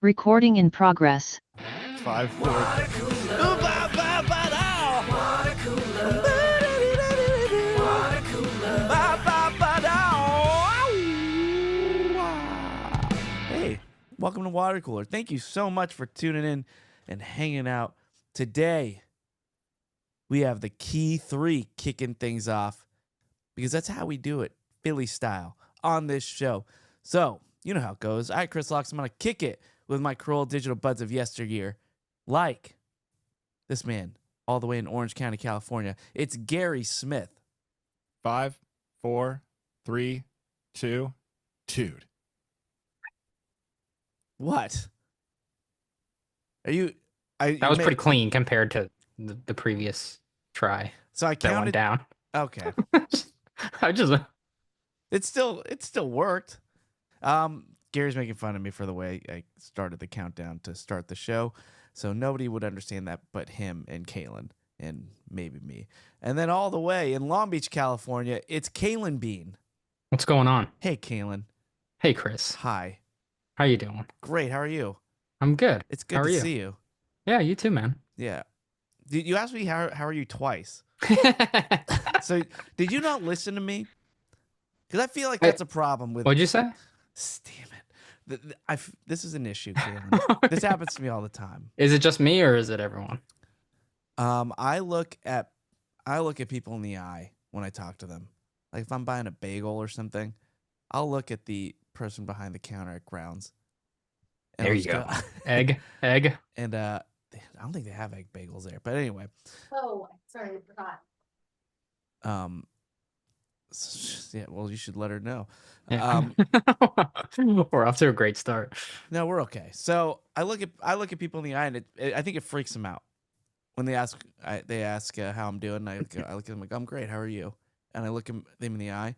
Recording in progress. 5, 4. Hey, welcome to Watercooler. Thank you so much for tuning in and hanging out. Today, we have the key three kicking things off because that's how we do it, Philly style, on this show. So, you know how it goes. All right, Chris Locks, I'm going to kick it with my cruel digital buds of yesteryear. Like this man all the way in Orange County, California. It's Gary Smith. 5, 4, 3, 2, dude. What? Are you... That was pretty clean compared to the previous try. So I That went counted... down. Okay. I just... It still worked. Gary's making fun of me for the way I started the countdown to start the show. So nobody would understand that but him and Kaylin and maybe me. And then all the way in Long Beach, California, it's Kaylin Bean. What's going on? Hey, Kaylin. Hey, Chris. Hi. How you doing? Great. How are you? I'm good. It's good How are to you? see you. Yeah, you too, man. Yeah. You asked me how are you twice. So did you not listen to me? Because I feel like that's a problem with... What'd you say? Damn it. This is an issue, Kaylin. This happens to me all the time. Is it just me or is it everyone? I look at people in the eye when I talk to them. Like if I'm buying a bagel or something, I'll look at the person behind the counter at Grounds. And There I'll you just go. Egg. And I don't think they have egg bagels there. But anyway. Oh, sorry, I forgot. Yeah, well, you should let her know. Yeah. We're off to a great start. No, we're okay. So I look at people in the eye, and I think it freaks them out when they ask how I'm doing. And I look at them like, I'm great. How are you? And I look at them in the eye.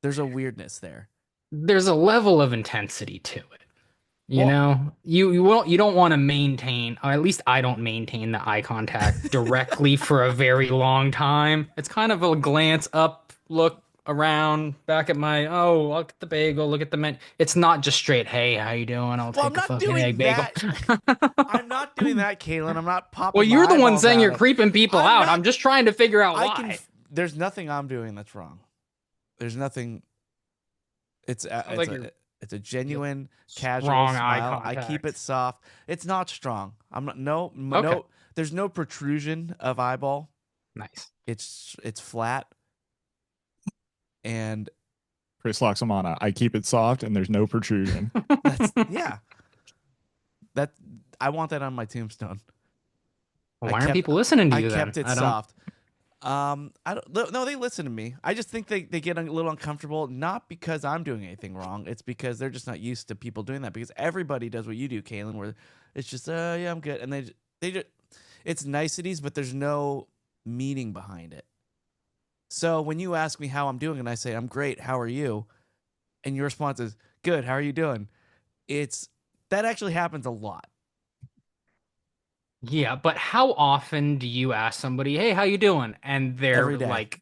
There's a weirdness there. There's a level of intensity to it. You know, you don't want to maintain, or at least I don't maintain the eye contact directly for a very long time. It's kind of a glance up, look around, back at look at the bagel, look at the menu. It's not just straight, hey, how you doing? I'll take a fucking egg bagel. I'm not doing that, Kaylin. I'm not popping. Well, you're the one eyeballs saying out you're of- creeping people out. I'm just trying to figure out why. There's nothing I'm doing that's wrong. There's nothing. It's a genuine casual strong smile. eye I contact. keep it soft. It's not strong. I'm not. No. Okay. There's no protrusion of eyeball. Nice. It's flat. And Chris Locks, I'm on. I keep it soft and there's no protrusion. yeah. I want that on my tombstone. Well, why aren't people listening to you I then? kept it soft. I don't. No, they listen to me. I just think they get a little uncomfortable, not because I'm doing anything wrong. It's because they're just not used to people doing that. Because everybody does what you do, Kaylin, where it's just, yeah, I'm good, and they just, it's niceties, but there's no meaning behind it. So when you ask me how I'm doing, and I say I'm great, how are you, and your response is good, how are you doing? That actually happens a lot. Yeah, but how often do you ask somebody, "Hey, how you doing?" and they're Every day. like,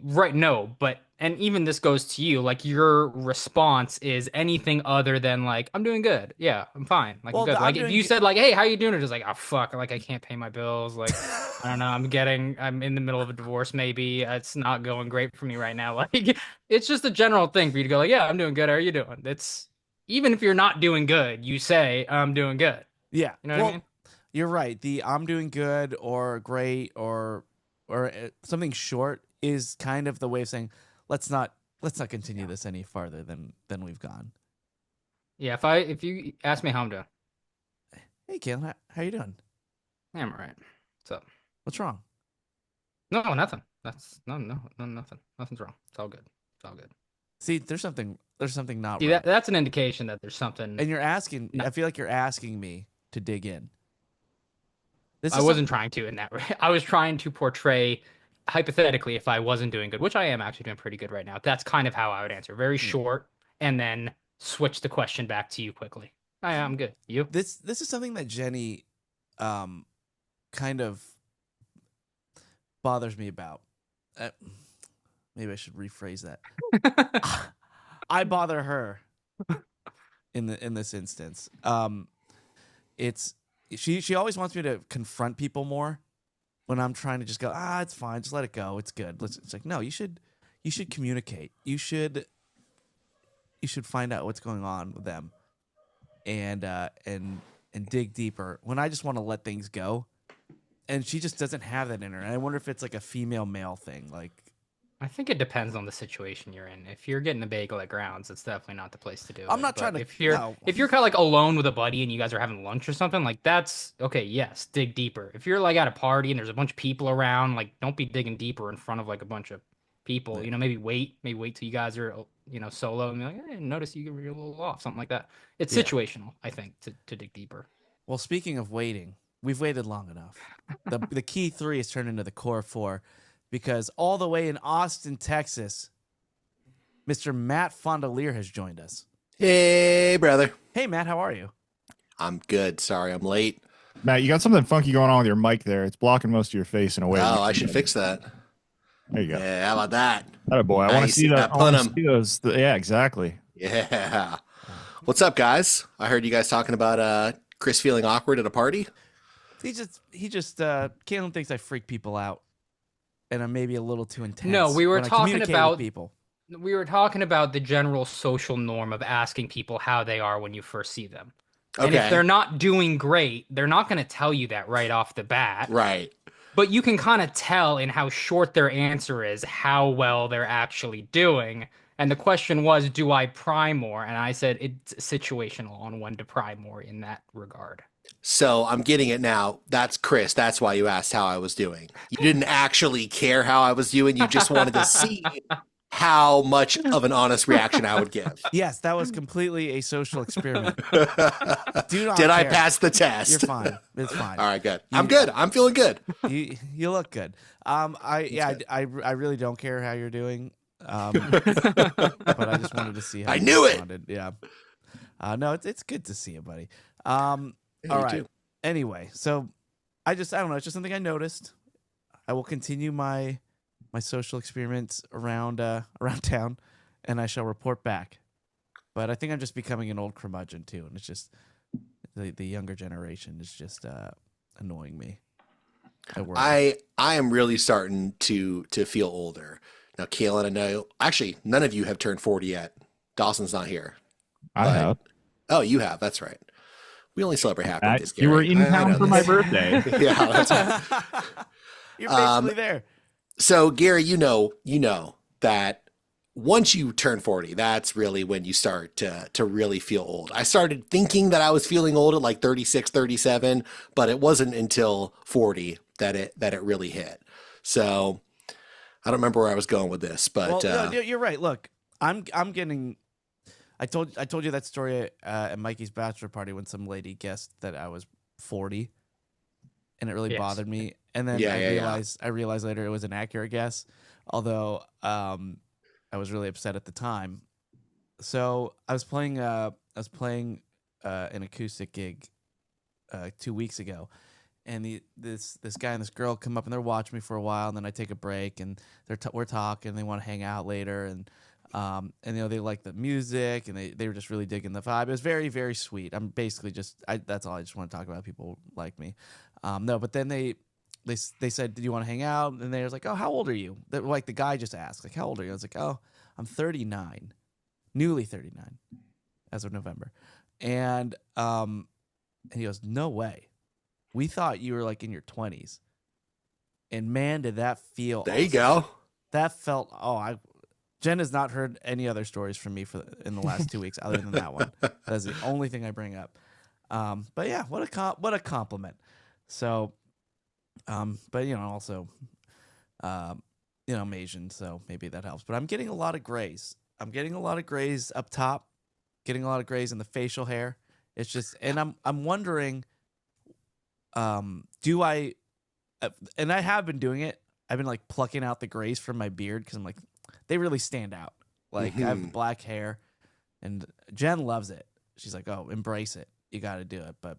"Right, no," and even this goes to you, like your response is anything other than like, "I'm doing good. Yeah, I'm fine. Like, Well, I'm good." I'm Like if doing you good- said like, "Hey, how you doing?" It's just like, "Oh fuck, like I can't pay my bills. Like, I don't know, I'm in the middle of a divorce. Maybe it's not going great for me right now." Like, it's just a general thing for you to go like, "Yeah, I'm doing good. How are you doing?" It's even if you're not doing good, you say, "I'm doing good." Yeah, You know what I mean? You're right. The I'm doing good or great or something short is kind of the way of saying let's not continue this any farther than we've gone. Yeah, if you ask me how I'm doing, Hey, Kaylin, how you doing? yeah, I'm all right. What's up? What's wrong? No, nothing. That's nothing. Nothing's wrong. It's all good. It's all good. See, there's something not See, right. that's an indication that there's something. And you're asking. No. I feel like you're asking me to dig in. I wasn't trying to in that way. I was trying to portray, hypothetically, if I wasn't doing good, which I am actually doing pretty good right now. That's kind of how I would answer. Very short, and then switch the question back to you quickly. I'm good. You? This is something that Jenny, kind of bothers me about. Maybe I should rephrase that. I bother her in this instance. it's she always wants me to confront people more when I'm trying to just go, it's fine, just let it go, it's good. It's like, no, you should communicate. You should find out what's going on with them, and dig deeper. When I just want to let things go, and she just doesn't have that in her. And I wonder if it's like a female male thing. Like, I think it depends on the situation you're in. If you're getting a bagel at Grounds, it's definitely not the place to do it. I'm not But trying to. If you're no. if you're kind of like alone with a buddy and you guys are having lunch or something, like that's okay. Yes, dig deeper. If you're like at a party and there's a bunch of people around, like don't be digging deeper in front of like a bunch of people. You know, maybe wait till you guys are solo and be like, I didn't notice you're a little off, something like that. It's situational, I think, to dig deeper. Well, speaking of waiting, we've waited long enough. The key 3 has turned into the core 4. Because all the way in Austin, Texas, Mr. Matt Fondelier has joined us. Hey, brother. Hey, Matt, how are you? I'm good. Sorry, I'm late. Matt, you got something funky going on with your mic there. It's blocking most of your face in a way. Oh, I should fix that. There you go. Yeah, how about that? Atta boy. I want to Nice. see that. That I wanna punum. see those. Yeah, exactly. Yeah. What's up, guys? I heard you guys talking about Chris feeling awkward at a party. He just Caitlin thinks I freak people out. And I'm maybe a little too intense. No, we were when I talking communicate about- with people. We were talking about the general social norm of asking people how they are when you first see them. And if Okay. they're not doing great, they're not going to tell you that right off the bat. Right. But you can kind of tell in how short their answer is how well they're actually doing. And the question was, do I pry more? And I said it's situational on when to pry more in that regard. So I'm getting it now. That's Chris. That's why you asked how I was doing. You didn't actually care how I was doing. You just wanted to see how much of an honest reaction I would give. Yes, that was completely a social experiment. Do not Did I care. pass the test? You're fine. It's fine. All right, good. I'm good. I'm feeling good. You look good. I really don't care how you're doing. But I just wanted to see how I you knew it. responded. Yeah. No, it's good to see you, buddy. Yeah, All you right. too. Anyway, so I don't know. It's just something I noticed. I will continue my social experiments around town, and I shall report back. But I think I'm just becoming an old curmudgeon too, and it's just the younger generation is just annoying me. At work. I am really starting to feel older. Now, Kaylin, I know actually none of you have turned 40 yet. Dawson's not here. I But- have. Oh, you have. That's right. We only celebrate half Matt, birthdays. you were Gary. in I town know for my this. birthday. Yeah, that's right. You're basically there. So, Gary, you know that once you turn 40, that's really when you start to really feel old. I started thinking that I was feeling old at like 36, 37, but it wasn't until 40 that it really hit. So I don't remember where I was going with this, but Well, no, you're right. Look, I'm getting. I told you that story at Mikey's bachelor party when some lady guessed that I was 40, and it really Yes. bothered me. And then Yeah, I realized later it was an accurate guess, although I was really upset at the time. So I was playing an acoustic gig 2 weeks ago, and this guy and this girl come up and they're watching me for a while, and then I take a break and we're talking. They want to hang out later, and they like the music, and they were just really digging the vibe. It was very, very sweet. I'm basically that's all I just want to talk about. People like me. No, but then they said, "Did you want to hang out?" And they was like, "Oh, how old are you?" Like the guy just asked, like, "How old are you?" I was like, "Oh, I'm 39, newly 39, as of November." And he goes, "No way. We thought you were like in your 20s." And man, did that feel there you awesome. go. That felt Jen has not heard any other stories from me in the last 2 weeks other than that one. That's the only thing I bring up. But yeah, what a compliment. So, but also, I'm Asian, so maybe that helps. But I'm getting a lot of grays. I'm getting a lot of grays up top, getting a lot of grays in the facial hair. It's just, and I'm wondering, do I? And I have been doing it. I've been like plucking out the grays from my beard because I'm like, they really stand out. Like I have black hair, and Jen loves it. She's like, "Oh, embrace it. You got to do it." But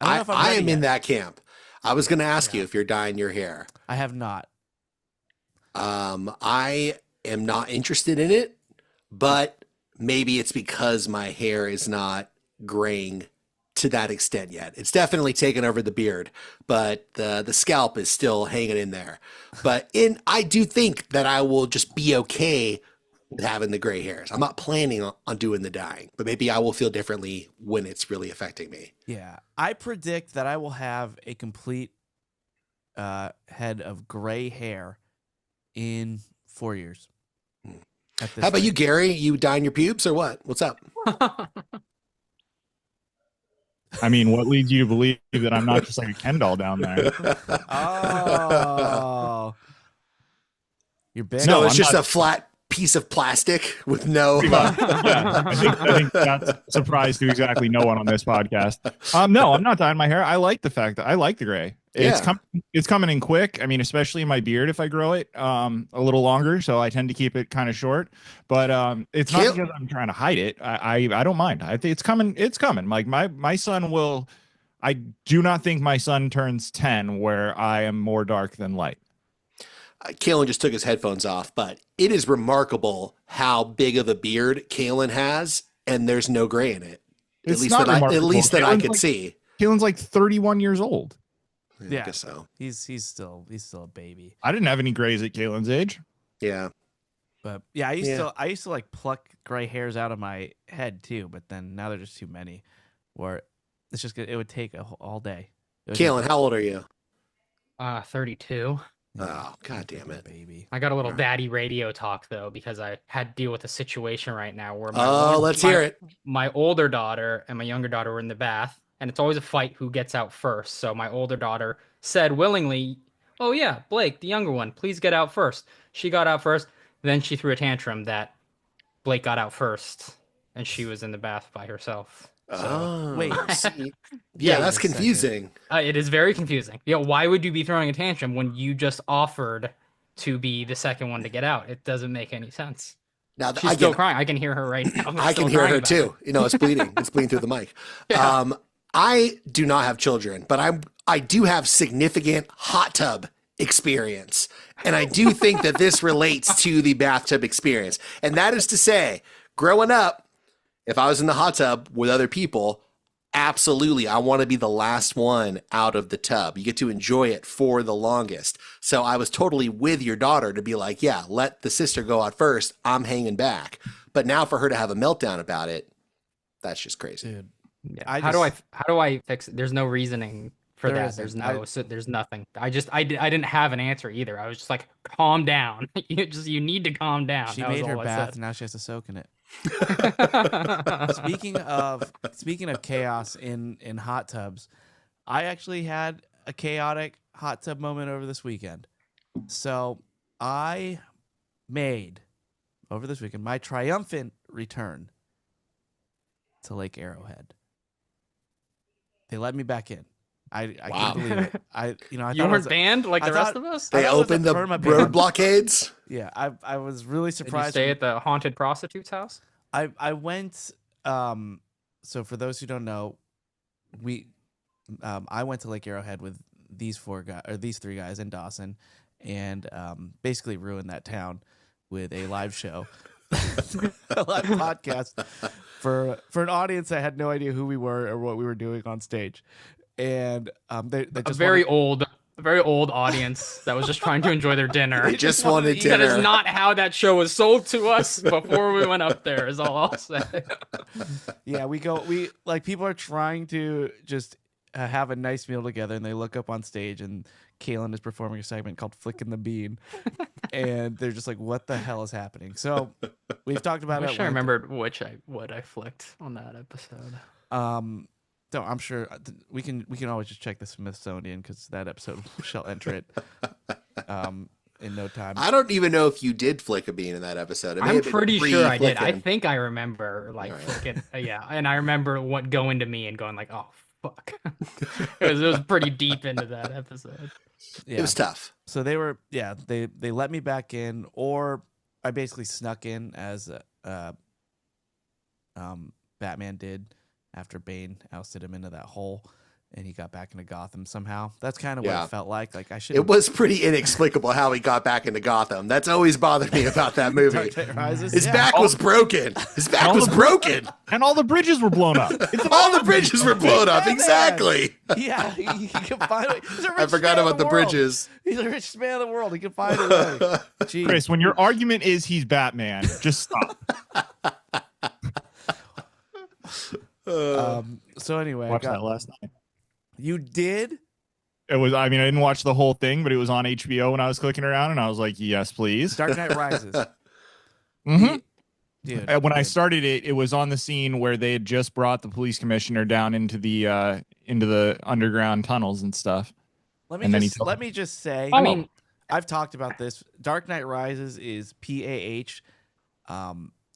I don't know if I'm I ready am in yet. that camp. I was going to ask you if you're dyeing your hair. I have not. I am not interested in it, but maybe it's because my hair is not graying to that extent yet. It's definitely taken over the beard, but the scalp is still hanging in there. But I do think that I will just be okay with having the gray hairs. I'm not planning on doing the dyeing, but maybe I will feel differently when it's really affecting me. Yeah, I predict that I will have a complete head of gray hair in 4 years. How about you, Gary? You dyeing your pubes or what? What's up? I mean, what leads you to believe that I'm not just like a Ken doll down there? Oh, you're big. So No, it's I'm just not- a flat piece of plastic with no. Yeah, I think that's a surprise to exactly no one on this podcast. No, I'm not dyeing my hair. I like the fact that I like the gray. It's coming in quick. I mean, especially in my beard if I grow it a little longer. So I tend to keep it kind of short. But it's not because I'm trying to hide it. I don't mind. I think it's coming. It's coming. Like my son will. I do not think my son turns 10 where I am more dark than light. Kalen just took his headphones off, but it is remarkable how big of a beard Kalen has, and there's no gray in it. It's at not remarkable. least that I Kalen's could like- see. Kalen's like 31 years old. I guess so. He's still a baby. I didn't have any grays at Kalen's age. Yeah. But yeah, I used to like pluck gray hairs out of my head too, but then now they're just too many. Where it's just it would take all day. Kalen, how old are you? 32. Oh, God damn it. baby. I got a little daddy radio talk though because I had to deal with a situation right now where Let's hear it. My older daughter and my younger daughter were in the bath, and it's always a fight who gets out first. So my older daughter said willingly, "Oh yeah, Blake, the younger one, please get out first." She got out first. Then she threw a tantrum that Blake got out first, and she was in the bath by herself. Oh, wait. see. Yeah, that's wait a second. confusing. It is very confusing. Why would you be throwing a tantrum when you just offered to be the second one to get out? It doesn't make any sense. Now She's still crying. I can hear her right now. I can hear her too. It's bleeding. It's bleeding through the mic. Yeah. I do not have children, but I do have significant hot tub experience. And I do think that this relates to the bathtub experience. And that is to say, growing up, if I was in the hot tub with other people, absolutely, I want to be the last one out of the tub. You get to enjoy it for the longest. So I was totally with your daughter to be like, yeah, let the sister go out first. I'm hanging back. But now for her to have a meltdown about it, that's just crazy. Dude. Yeah. How do I fix it? There's no reasoning for There that. isn't. There's nothing. I didn't have an answer either. I was just like, calm down. You need to calm down. She That was made her all I bath, said. and now she has to soak in it. Speaking of chaos in hot tubs, I actually had a chaotic hot tub moment over this weekend. So I made over this weekend my triumphant return to Lake Arrowhead. They let me back in. I Wow. can't believe it. I You thought it weren't was- banned like I the rest thought- of us? They I thought it was opened a the perma road ban. blockades. Yeah, I was really Did you surprised. stay at the haunted prostitute's house? I went. So for those who don't know, I went to Lake Arrowhead with these three guys in Dawson, and basically ruined that town with a live show, a live podcast for an audience that had no idea who we were or what we were doing on stage, and they A just very old audience that was just trying to enjoy their dinner. They just wanted That dinner. is not how that show was sold to us before we went up there, is all I'll say. Yeah, we people are trying to just have a nice meal together, and they look up on stage, and Kaylin is performing a segment called "Flicking the Bean," and they're just like, "What the hell is happening?" So we've talked about I it. wish I remembered what I flicked on that episode. So I'm sure we can always just check the Smithsonian because that episode shall enter it in no time. I don't even know if you did flick a bean in that episode. It may I'm have been pretty sure I did. I pre-flicking. think I remember Alright. flicking, yeah, and I remember what going to me and going like, "Oh fuck," it was pretty deep into that episode. Yeah. It was tough. So they let me back in, or I basically snuck in as Batman did after Bane ousted him into that hole, and he got back into Gotham somehow. That's kind of what Yeah. it felt like. Like I should. It was pretty inexplicable how he got back into Gotham. That's always bothered me about that movie. Dark Knight Rises. His Yeah. back was broken. His back All was the- broken. And all the bridges were blown up. It's All the bridges were blown up. Batman. Exactly. Yeah, he can find a way. He's a I rich forgot man of about the world. bridges. He's the richest man in the world. He can find a way. Jeez. Chris, when your argument is he's Batman, just stop. So anyway, Watched that last night. you did. It was, I mean, I didn't watch the whole thing, but it was on HBO when I was clicking around, and I was like, yes, please. Dark Knight Rises. Mm-hmm. Dude, When I dude. started it, it was on the scene where they had just brought the police commissioner down into the underground tunnels and stuff. let and then me he just told- let me just say. I mean, I've talked about this. Dark Knight Rises is PAH,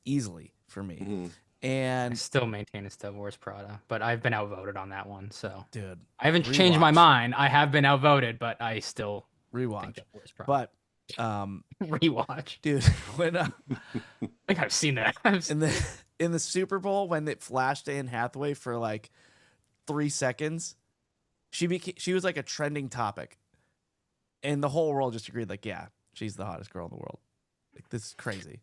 easily for me. Mhm. I And still maintain it's still worst Prada, but I've been outvoted on that one. So dude, I haven't changed my Rewatch. mind. I have been outvoted, but I still think rewatch. that worst Prada. But Rewatch. dude, when I think I've seen that. in the Super Bowl when it flashed Anne Hathaway for like 3 seconds, she was like a trending topic, and the whole world just agreed like, yeah, she's the hottest girl in the world. Like this is crazy.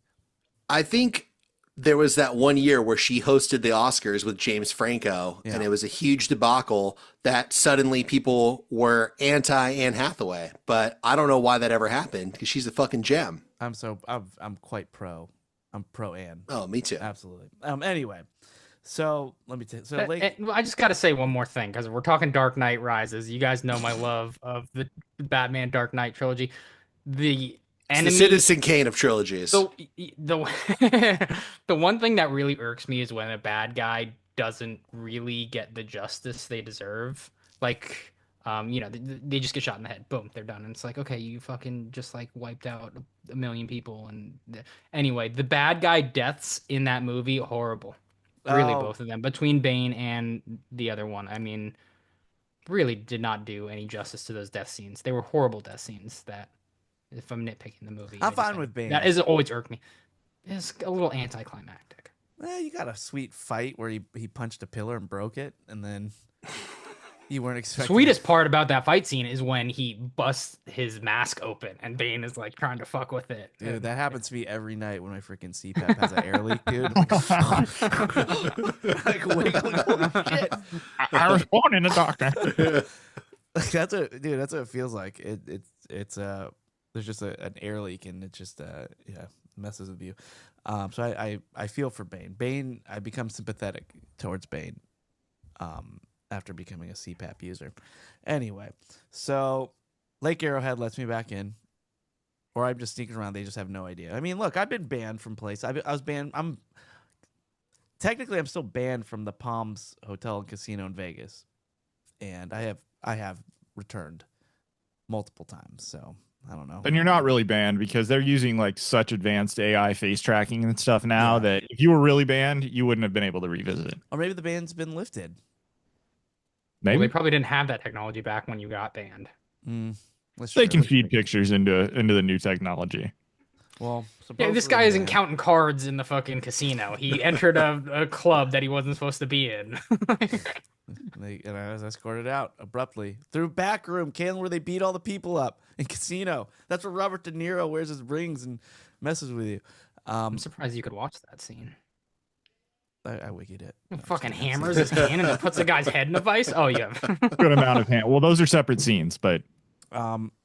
I think there was that one year where she hosted the Oscars with James Franco, Yeah. and it was a huge debacle that suddenly people were anti Anne Hathaway. But I don't know why that ever happened because she's a fucking gem. I'm quite pro. I'm pro Anne. Oh, me too. Absolutely. Anyway, so let me tell. So like, I just got to say one more thing because we're talking Dark Knight Rises. You guys know my love of the Batman Dark Knight trilogy. The It's enemy, the Citizen Kane of trilogies. the one thing that really irks me is when a bad guy doesn't really get the justice they deserve. Like, they just get shot in the head. Boom, they're done. And it's like, okay, you fucking just like wiped out a million people. And anyway, the bad guy deaths in that movie, horrible. Really, Oh. both of them. Between Bane and the other one, I mean, really did not do any justice to those death scenes. They were horrible death scenes that, if I'm nitpicking the movie. I'm fine with Bane. That is always irked me. It's a little anticlimactic. You got a sweet fight where he punched a pillar and broke it, and then you weren't expecting. Sweetest part about that fight scene is when he busts his mask open and Bane is like trying to fuck with it. Dude, that happens to me every night when my freaking CPAP has an air leak, dude. Like, wiggling, holy shit. I was born in the darkness. That's what it feels like. It's there's just an air leak and it just messes with you. So I feel for Bane. Bane, I become sympathetic towards Bane after becoming a CPAP user. Anyway, so Lake Arrowhead lets me back in, or I'm just sneaking around. They just have no idea. I mean, look, I've been banned from places. I was banned. I'm still banned from the Palms Hotel and Casino in Vegas, and I have returned multiple times. So I don't know. And you're not really banned because they're using like such advanced AI face tracking and stuff now that if you were really banned, you wouldn't have been able to revisit it. Or maybe the ban's been lifted. Well, Maybe they probably didn't have that technology back when you got banned. That's they true. can feed pictures into the new technology. Well, Yeah, this guy isn't counting cards in the fucking casino. He entered a club that he wasn't supposed to be in. And I was escorted out abruptly through back room, Kalen, where they beat all the people up in casino. That's where Robert De Niro wears his rings and messes with you. I'm surprised you could watch that scene. I wikied it. Fucking hammers his hand and then puts the guy's head in a vice. Oh yeah. Good amount of hand. Well, those are separate scenes, but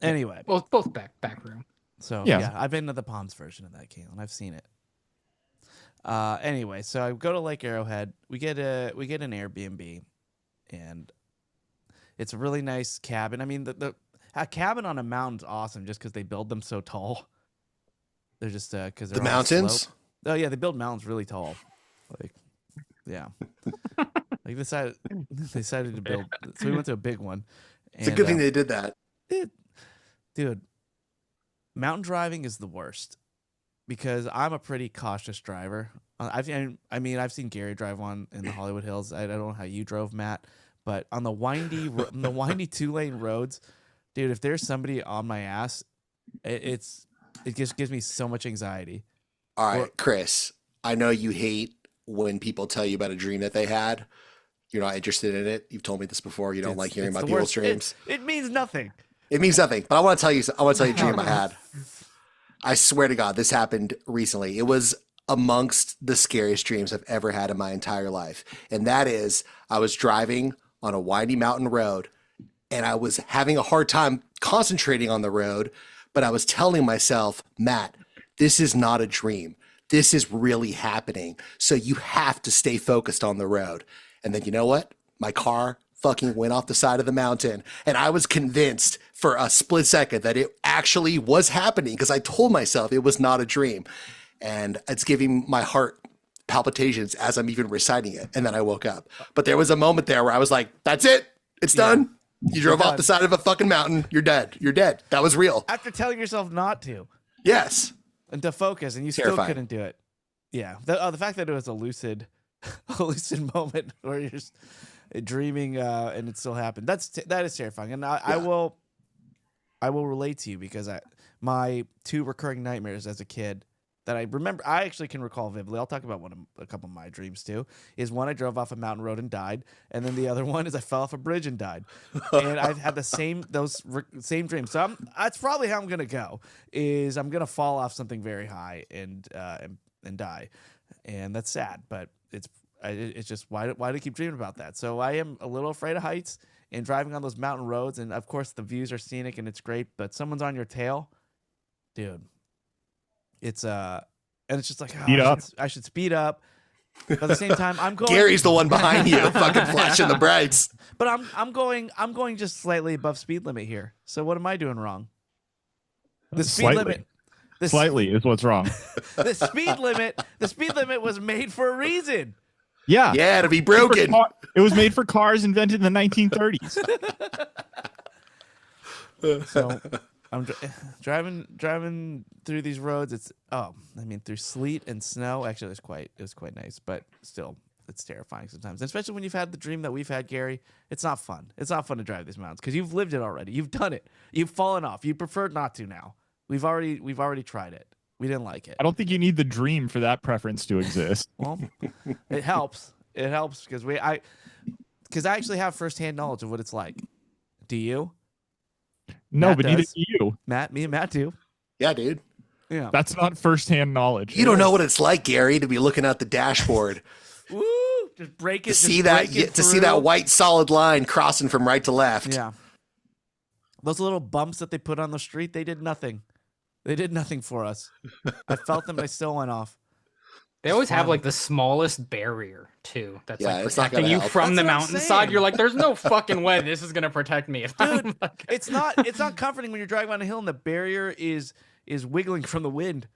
Anyway, Well, both back room. so Yeah. yeah, I've been to the Palms version of that, Kalen. I've seen it. Anyway, so I go to Lake Arrowhead. We get an Airbnb, and it's a really nice cabin. I mean, a cabin on a mountain's awesome just because they build them so tall. They're just because they're The on a mountains? slope. Oh yeah, they build mountains really tall. Like, yeah, like they decided to build. So we went to a big one. It's a good thing they did that. Dude, mountain driving is the worst because I'm a pretty cautious driver. I've seen Gary drive one in the Hollywood Hills. I don't know how you drove, Matt, but on the windy 2-lane roads, dude, if there's somebody on my ass, it just gives me so much anxiety. All right, Chris, I know you hate when people tell you about a dream that they had. You're not interested in it. You've told me this before. You don't like hearing It's about the people's worst. dreams. It means nothing. It means nothing. But I want to tell you. I want to tell you a dream I had. I swear to God, this happened recently. It was amongst the scariest dreams I've ever had in my entire life. And that is, I was driving on a windy mountain road, and I was having a hard time concentrating on the road. But I was telling myself, Matt, this is not a dream. This is really happening. So you have to stay focused on the road. And then you know what? My car fucking went off the side of the mountain. And I was convinced for a split second that it actually was happening because I told myself it was not a dream. And it's giving my heart palpitations as I'm even reciting it. And then I woke up. But there was a moment there where I was like, that's it. It's done. You drove off the side of a fucking mountain. You're dead. You're dead. That was real. After telling yourself not to. Yes. And to focus, and you still couldn't do it. Yeah. The fact that it was a lucid moment where you're just dreaming and it still happened. That is terrifying. And I will relate to you because my two recurring nightmares as a kid that I remember, I actually can recall vividly. I'll talk about a couple of my dreams too. Is one, I drove off a mountain road and died, and then the other one is I fell off a bridge and died. And I've had those same dreams. So that's probably how I'm gonna go. Is I'm gonna fall off something very high and die, and that's sad. But it's just why do I keep dreaming about that? So I am a little afraid of heights and driving on those mountain roads, and of course the views are scenic and it's great. But someone's on your tail, dude. It's and it's just like I should speed up. But at the same time, I'm going. Gary's the one behind you, fucking flashing the brights. But I'm going just slightly above speed limit here. So what am I doing wrong? The speed limit. Slightly is what's wrong. The speed limit was made for a reason. Yeah. Yeah, to be broken. It was made for cars invented in the 1930s. So I'm driving through these roads. Through sleet and snow. Actually, it was quite nice, but still, it's terrifying sometimes. And especially when you've had the dream that we've had, Gary. It's not fun. It's not fun to drive these mountains because you've lived it already. You've done it. You've fallen off. You prefer not to now. We've already tried it. We didn't like it. I don't think you need the dream for that preference to exist. Well, it helps. It helps because I actually have firsthand knowledge of what it's like. Do you? No, Matt but neither does. do you. Matt, me and Matt do. Yeah, dude. Yeah. That's not firsthand knowledge. You don't know what it's like, Gary, to be looking at the dashboard. Woo! Just break it. To see that white solid line crossing from right to left. Yeah. Those little bumps that they put on the street, they did nothing. They did nothing for us. I felt them, but I still went off. They always have like the smallest barrier too. That's Yeah, like it's not protecting gonna you help. from That's the what I'm mountainside. saying. You're like, there's no fucking way this is gonna protect me. Dude, it's not comforting when you're driving on a hill and the barrier is wiggling from the wind.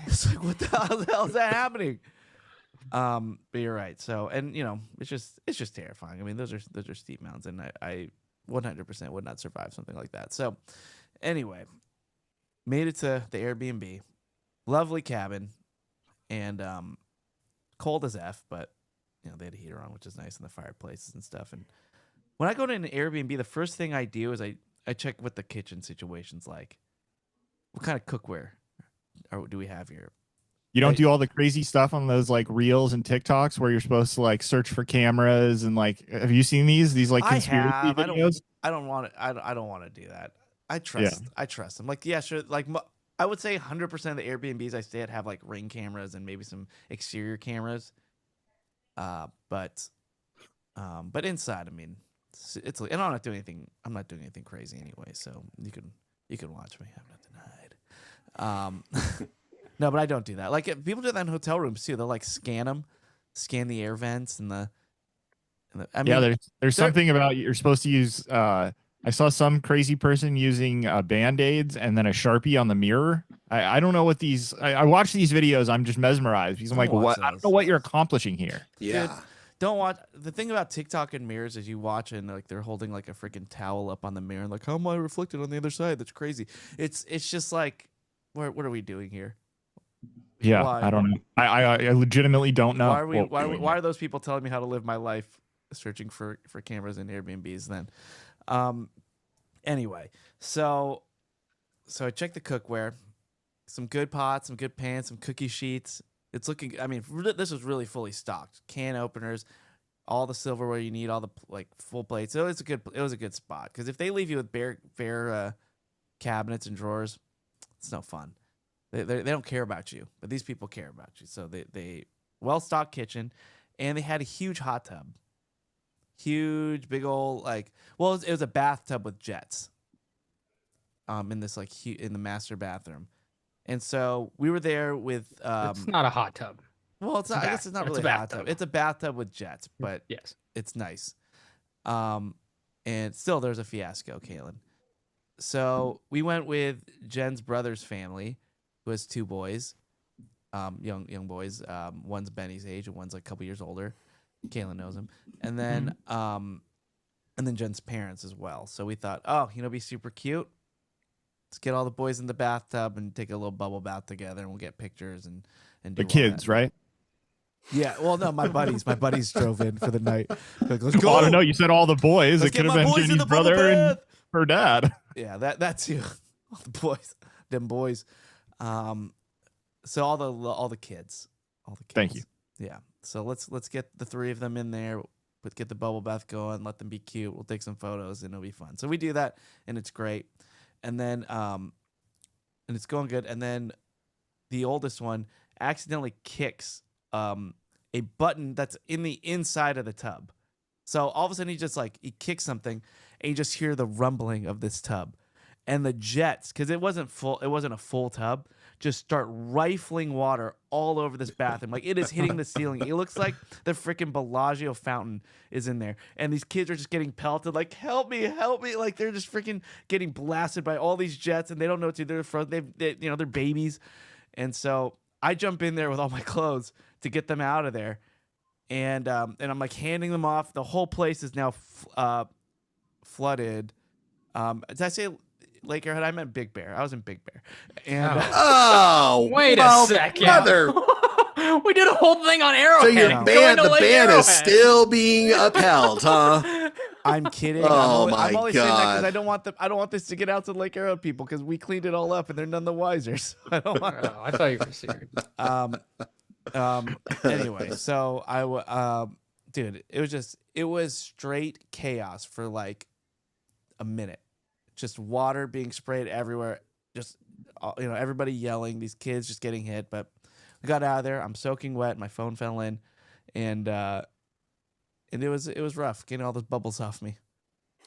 It's like, what the hell is that happening? But you're right. So, and it's just terrifying. I mean, those are steep mountains, and I 100% would not survive something like that. So, anyway, made it to the Airbnb, lovely cabin, and cold as F, but they had a heater on, which is nice, and the fireplaces and stuff. And when I go to an Airbnb, the first thing I do is I check what the kitchen situation's like. What kind of cookware do we have here? You don't do all the crazy stuff on those like reels and TikToks where you're supposed to like search for cameras and like, have you seen these like conspiracy videos? I don't want to. I don't want to do that. I trust them. Like, yeah, sure. Like, I would say 100% of the Airbnbs I stay at have like Ring cameras and maybe some exterior cameras. But inside, I mean, it's and I'm not doing anything crazy anyway. So you can watch me. I'm not denied. No, but I don't do that. Like, people do that in hotel rooms too. They'll like scan the air vents and the. I mean, yeah, there's something about you're supposed to use. I saw some crazy person using Band-Aids and then a Sharpie on the mirror. I don't know what these. I watch these videos. I'm just mesmerized because I'm like, what? I don't know what you're accomplishing here. Yeah. Dude, don't watch. The thing about TikTok and mirrors is you watch and like they're holding like a freaking towel up on the mirror and like, how am I reflected on the other side? That's crazy. It's just like, what are we doing here? Yeah, Why? I don't know. I legitimately don't know. Why are those people telling me how to live my life, searching for cameras and Airbnbs? Then, anyway, so I checked the cookware, some good pots, some good pans, some cookie sheets. It's looking. I mean, this was really fully stocked. Can openers, all the silverware you need, all the like full plates. So it was a good spot because if they leave you with bare cabinets and drawers, it's no fun. They don't care about you, but these people care about you. So they well-stocked kitchen, and they had a huge hot tub. Huge, big old, like, well, it was a bathtub with jets. In this like in the master bathroom, and so we were there with. It's not a hot tub. Well, it's not. I guess it's not really a hot tub. It's a bathtub with jets, but yes, it's nice. And still, there's a fiasco, Kaylin. So we went with Jen's brother's family, who has 2 boys, young boys. One's Benny's age, and one's like a couple years older. Kaylin knows him, and then Jen's parents as well. So we thought, it'd be super cute. Let's get all the boys in the bathtub and take a little bubble bath together, and we'll get pictures and do The all kids, that. right? Yeah. Well, no, my buddies drove in for the night. Like, let's Oh, go. I don't know. You said all the boys. Let's It could get have my been boys in Jenny's the bubble brother and bath. her dad. Yeah, that's you. All the boys, them boys. So all the kids. Thank you. Yeah. So let's get the 3 of them in there. Get the bubble bath going. Let them be cute. We'll take some photos and it'll be fun. So we do that and it's great. And then and it's going good. And then the oldest one accidentally kicks a button that's in the inside of the tub. So all of a sudden he kicks something and you just hear the rumbling of this tub. And the jets, because it wasn't a full tub, just start rifling water all over this bathroom. Like it is hitting the ceiling. It looks like the freaking Bellagio fountain is in there. And these kids are just getting pelted, like, help me. Like they're just freaking getting blasted by all these jets and they don't know what to do. They're babies. And so I jump in there with all my clothes to get them out of there. And I'm like handing them off. The whole place is now flooded. Did I say Lake Arrowhead? I meant Big Bear. I was in Big Bear. And wait a second. Brother. We did a whole thing on So Arrowhead. your Going to the Lake ban Arrowhead. is still being upheld, huh? I'm kidding. Oh, I'm only saying that God. because I don't want this to get out to the Lake Arrowhead people because we cleaned it all up and they're none the wiser. So I don't want. Oh, I thought you were serious. Anyway, so dude, it was straight chaos for like a minute. Just water being sprayed everywhere. Just everybody yelling. These kids just getting hit. But we got out of there. I'm soaking wet. My phone fell in, and it was rough getting all those bubbles off me.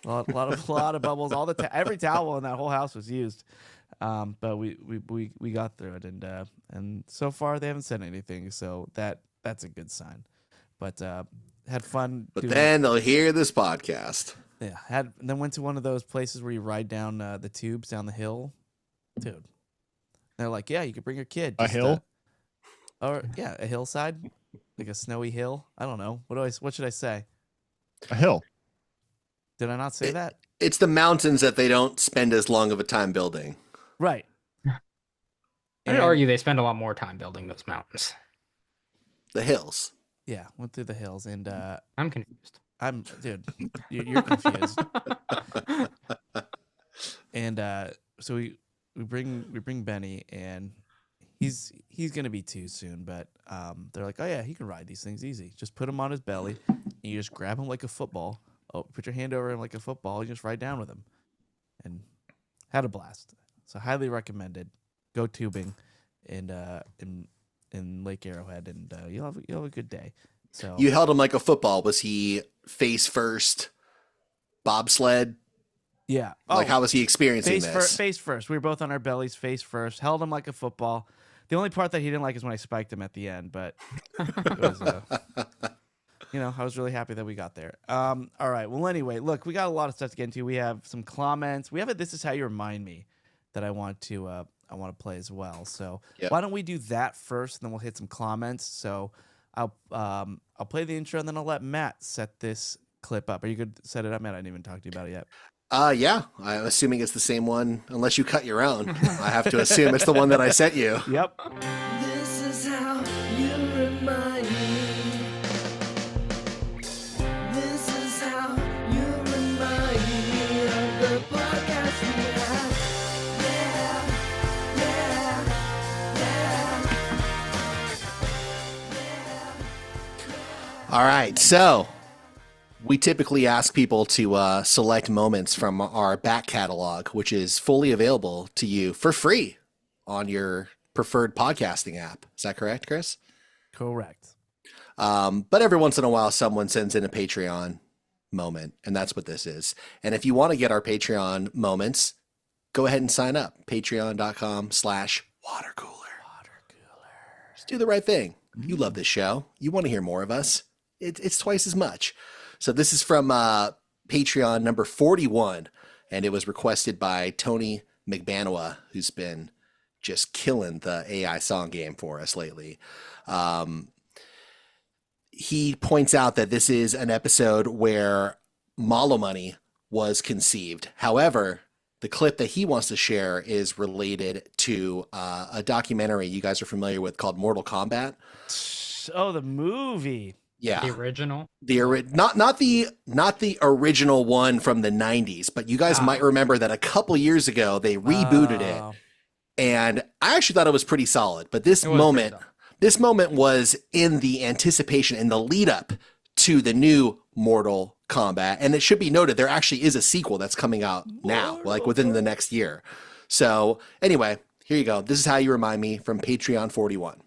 A lot of bubbles. Every towel in that whole house was used. But we got through it, and so far they haven't said anything. So that's a good sign. But had fun. But then they'll hear this podcast. Yeah, then went to one of those places where you ride down the tubes down the hill, dude. They're like, yeah, you could bring your kid. A hill? Or yeah, a hillside, like a snowy hill. I don't know. What should I say? A hill. Did I not say that? It's the mountains that they don't spend as long of a time building. Right. I'd argue they spend a lot more time building those mountains. The hills. Yeah, went through the hills, and I'm confused. dude, you're confused. And so we bring Benny, and he's gonna be 2 soon, but they're like, oh yeah, he can ride these things easy. Just put him on his belly, and you just grab him like a football. Oh, put your hand over him like a football. You just ride down with him, and had a blast. So highly recommended. Go tubing, in Lake Arrowhead, and you'll have a good day. So You held him like a football. Was he face first, bobsled? yeah, Like how was he experiencing this? Face first. We were both on our bellies, face first. Held him like a football. The only part that he didn't like is when I spiked him at the end, but it was, I was really happy that we got there. All right. Well, anyway, look, we got a lot of stuff to get into. We have some comments. We have a "This Is How You Remind Me" that I want to play as well. So Why don't we do that first, and then we'll hit some comments. So I'll play the intro, and then I'll let Matt set this clip up. Are you good to set it up, Matt? I didn't even talk to you about it yet. Yeah, I'm assuming it's the same one, unless you cut your own. I have to assume it's the one that I sent you. Yep. This is how you remind me. This is how you remind me of the podcast we have. All right, so We typically ask people to select moments from our back catalog, which is fully available to you for free on your preferred podcasting app. Is that correct, Chris? Correct. But every once in a while, someone sends in a Patreon moment, and that's what this is. And if you want to get our Patreon moments, go ahead and sign up. Patreon.com/watercooler. Just do the right thing. You love this show. You want to hear more of us. It's twice as much. So this is from Patreon number 41, and it was requested by Tony McBanoa, who's been just killing the AI song game for us lately. He points out that this is an episode where Malo Money was conceived. However, the clip that he wants to share is related to a documentary you guys are familiar with called Mortal Kombat. Oh, the movie. Yeah, The original. Not the original one from the 90s, but you guys might remember that a couple years ago they rebooted it, and I actually thought it was pretty solid. But this moment was in the anticipation, in the lead up to the new Mortal Kombat, and it should be noted there actually is a sequel that's coming out now, like within the next year. So anyway, here you go. This is how you remind me from Patreon 41.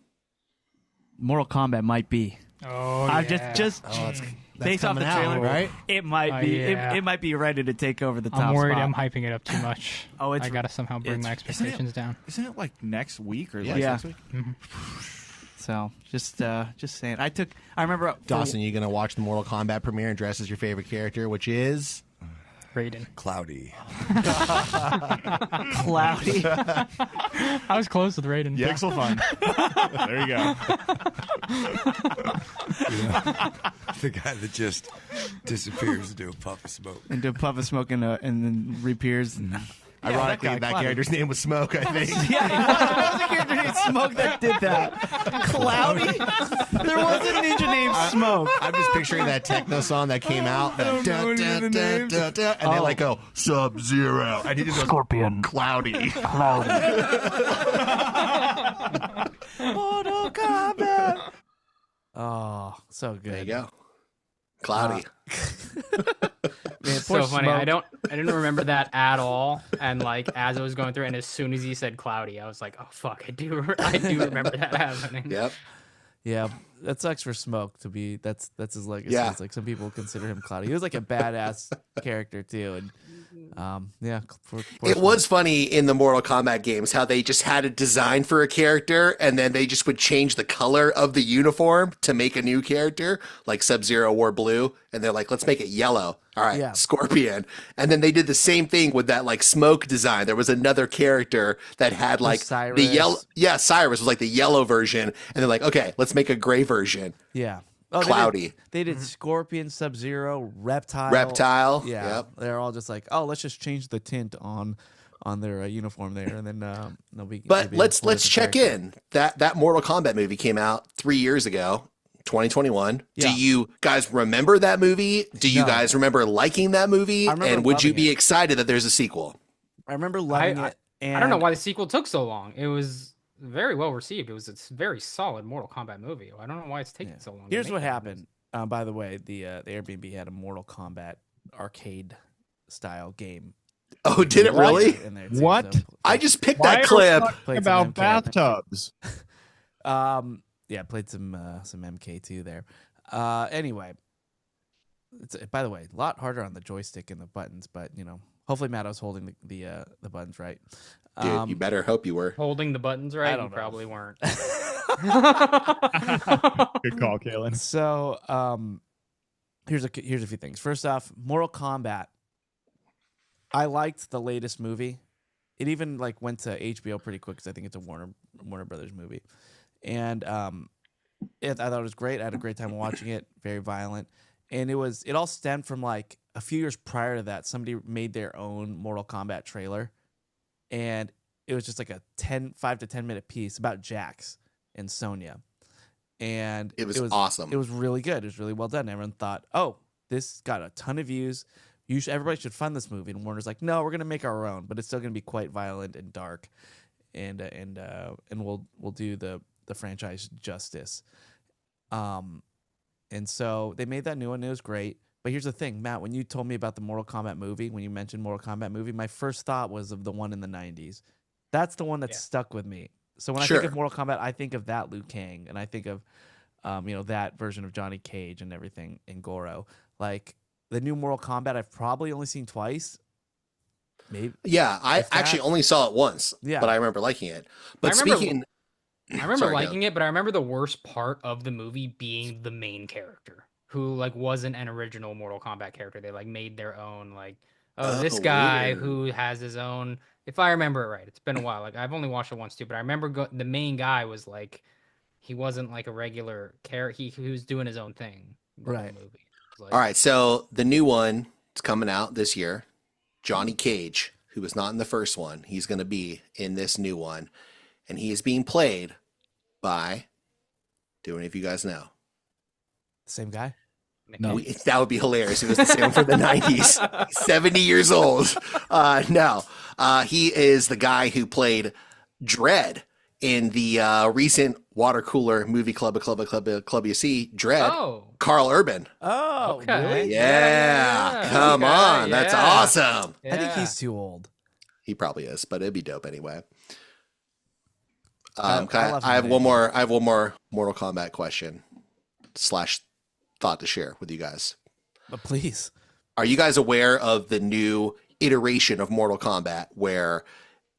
Mortal Kombat might be. Oh, I'm yeah. just based off the coming out, trailer, right? It might be. Yeah. It might be ready to take over the top I'm worried spot. I'm hyping it up too much. Oh, I gotta somehow bring my expectations down. Isn't it like next week or Yeah. like Yeah. next week? So just saying. I remember Dawson, you gonna watch the Mortal Kombat premiere and dress as your favorite character, which is Raiden. Cloudy. Cloudy. I was close with Raiden. Pixel fun. There you go. The guy that just disappears into a puff of smoke. into a puff of smoke and then reappears. ironically that Cloudy. character's name was Smoke, I think. Yeah, there was a character named Smoke that did that. Cloudy. There was a ninja named Smoke. I'm just picturing that techno song that came out, that know any of the names. and they like go Sub-Zero, and he just goes Scorpion. Cloudy. Mortal Kombat. Oh, so good. There you go. Cloudy. Man, It's poor so funny. Smoke. I didn't remember that at all. And like as I was going through, and as soon as he said cloudy, I was like, oh fuck, I do remember that happening. Yep. Yeah, that sucks for Smoke to be. That's his legacy. Yeah. It's like some people consider him cloudy. He was like a badass character too, and yeah. Poor It Smoke. was funny in the Mortal Kombat games how they just had a design for a character and then they just would change the color of the uniform to make a new character. Like Sub-Zero wore blue and they're like, let's make it yellow. All right, Yeah. Scorpion. And then they did the same thing with that like Smoke design. There was another character that had like Cyrus. the yellow. Yeah, Cyrus was like the yellow version. And they're like, okay, let's make a gray version. Yeah. Oh, Cloudy. They did Scorpion, Sub-Zero, Reptile. Reptile. Yeah. Yep. They're all just like, oh, let's just change the tint on their uniform there, and then they'll be. But they'll be let's a full different check character. in. That Mortal Kombat movie came out 3 years ago, 2021. Yeah. Do you guys remember that movie? Do you No. guys remember liking that movie? I remember And would you loving be it. excited that there's a sequel? I remember loving it. And I don't know why the sequel took so long. It was very well received. It was a very solid Mortal Kombat movie. I don't know why it's taking Yeah. so long. to Here's make what that happened. By the way, the Airbnb had a Mortal Kombat arcade style game. Oh, did it What? really? In there too, What? so I just picked Why that are we clip. talking Played some about MK. bathtubs? Yeah, played some MK2 there. Anyway, by the way, a lot harder on the joystick and the buttons, but you know, hopefully Matto's holding the buttons right. Dude, you better hope you were. holding the buttons right. don't You know. probably weren't. Good call, Kalen. So, here's a few things. First off, Mortal Kombat. I liked the latest movie. It even like went to HBO pretty quick because I think it's a Warner Brothers movie, and I thought it was great. I had a great time watching it. Very violent, and it all stemmed from like a few years prior to that. Somebody made their own Mortal Kombat trailer, and it was just like a 5 to 10 minute piece about Jax and Sonya, and It was awesome. It was really good. It was really well done. Everyone thought, "Oh, this got a ton of views. Everybody should fund this movie." And Warner's like, "No, we're gonna make our own, but it's still gonna be quite violent and dark, and we'll do the franchise justice." And so they made that new one. It was great. But here's the thing, Matt, when you told me about the Mortal Kombat movie, when you mentioned Mortal Kombat movie, my first thought was of the one in the 90s. That's the one that stuck with me. So when I think of Mortal Kombat, I think of that Liu Kang, and I think of that version of Johnny Cage and everything in Goro. Like the new Mortal Kombat, I've probably only seen twice. Maybe. Yeah, I actually only saw it once, but I remember liking it. But I remember liking it, but I remember the worst part of the movie being the main character, who like wasn't an original Mortal Kombat character. They like made their own, like, this guy weird. who has his own. If I remember it right, it's been a while. Like I've only watched it once too, but I remember the main guy was like, he wasn't like a regular character. He was doing his own thing. Right. In the movie. Like, All right, so the new one is coming out this year. Johnny Cage, who was not in the first one, he's going to be in this new one, and he is being played by. Do any of you guys know? Same guy? No. That would be hilarious if it was the same from the 90s. 70 years old. No. He is the guy who played Dredd in the recent Watercooler movie Club you see. Dredd. Oh. Carl Urban. Oh, Okay. really? Yeah. Come on. That's awesome. I think he's too old. He probably is, but it'd be dope anyway. I love I have him. one more Mortal Kombat question / thought to share with you guys. But please. Are you guys aware of the new iteration of Mortal Kombat where